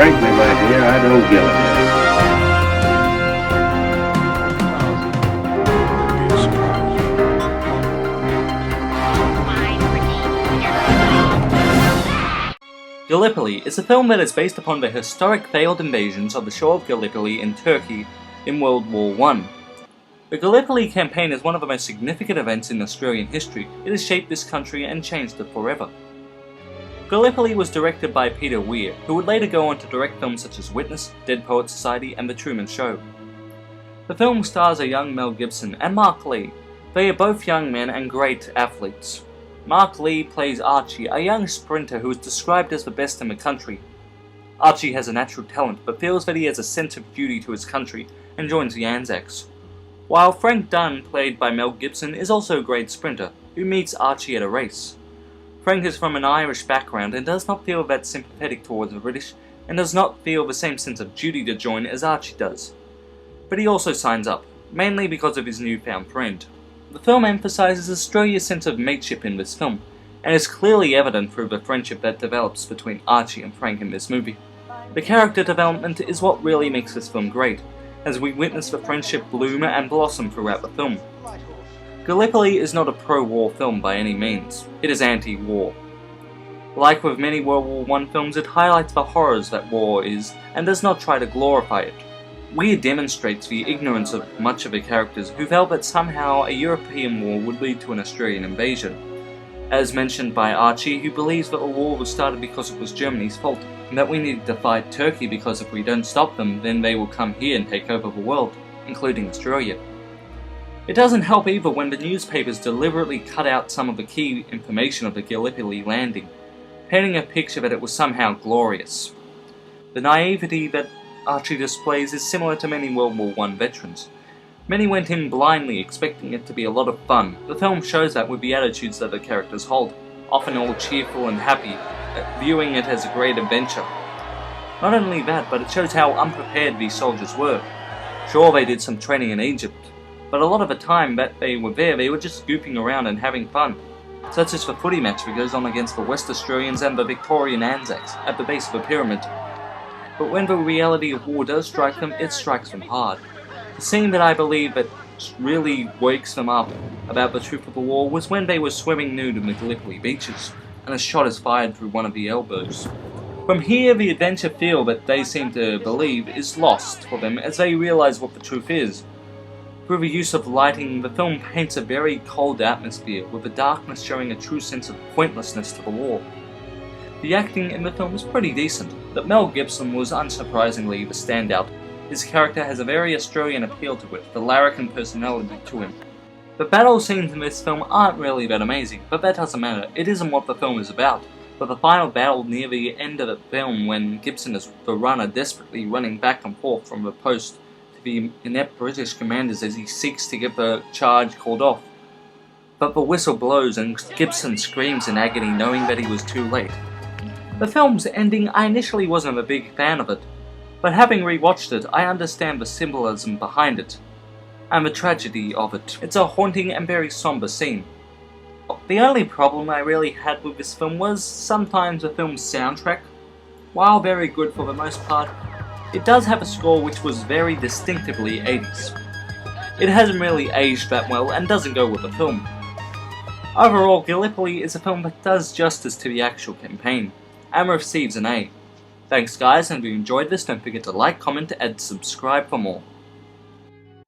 Frankly, my dear, I don't give a damn. Gallipoli is a film that is based upon the historic failed invasions of the shore of Gallipoli in Turkey in World War I. The Gallipoli campaign is one of the most significant events in Australian history. It has shaped this country and changed it forever. Gallipoli was directed by Peter Weir, who would later go on to direct films such as Witness, Dead Poets Society and The Truman Show. The film stars a young Mel Gibson and Mark Lee. They are both young men and great athletes. Mark Lee plays Archie, a young sprinter who is described as the best in the country. Archie has a natural talent, but feels that he has a sense of duty to his country and joins the Anzacs. While Frank Dunn, played by Mel Gibson, is also a great sprinter, who meets Archie at a race. Frank is from an Irish background and does not feel that sympathetic towards the British, and does not feel the same sense of duty to join as Archie does. But he also signs up, mainly because of his newfound friend. The film emphasises Australia's sense of mateship in this film, and is clearly evident through the friendship that develops between Archie and Frank in this movie. The character development is what really makes this film great, as we witness the friendship bloom and blossom throughout the film. Gallipoli is not a pro-war film by any means, it is anti-war. Like with many World War I films, it highlights the horrors that war is, and does not try to glorify it. Weir demonstrates the ignorance of much of the characters who felt that somehow a European war would lead to an Australian invasion. As mentioned by Archie, who believes that the war was started because it was Germany's fault, and that we needed to fight Turkey because if we don't stop them, then they will come here and take over the world, including Australia. It doesn't help either when the newspapers deliberately cut out some of the key information of the Gallipoli landing, painting a picture that it was somehow glorious. The naivety that Archie displays is similar to many World War I veterans. Many went in blindly expecting it to be a lot of fun. The film shows that with the attitudes that the characters hold, often all cheerful and happy, viewing it as a great adventure. Not only that, but it shows how unprepared these soldiers were. Sure, they did some training in Egypt, but a lot of the time that they were there, they were just goofing around and having fun. Such as the footy match that goes on against the West Australians and the Victorian Anzacs at the base of the pyramid. But when the reality of war does strike them, it strikes them hard. The scene that I believe that really wakes them up about the truth of the war was when they were swimming nude in the Gallipoli beaches, and a shot is fired through one of the elbows. From here, the adventure feel that they seem to believe is lost for them as they realise what the truth is. Through the use of lighting, the film paints a very cold atmosphere, with the darkness showing a true sense of pointlessness to the war. The acting in the film is pretty decent, but Mel Gibson was unsurprisingly the standout. His character has a very Australian appeal to it, the larrikin personality to him. The battle scenes in this film aren't really that amazing, but that doesn't matter, it isn't what the film is about. But the final battle near the end of the film, when Gibson is the runner desperately running back and forth from the post to the inept British commanders as he seeks to get the charge called off. But the whistle blows and Gibson screams in agony knowing that he was too late. The film's ending, I initially wasn't a big fan of it, but having rewatched it, I understand the symbolism behind it, and the tragedy of it. It's a haunting and very somber scene. The only problem I really had with this film was sometimes the film's soundtrack. While very good for the most part, it does have a score which was very distinctively 80s. It hasn't really aged that well and doesn't go with the film. Overall, Gallipoli is a film that does justice to the actual campaign, and receives an A. Thanks guys, and if you enjoyed this, don't forget to like, comment, and subscribe for more.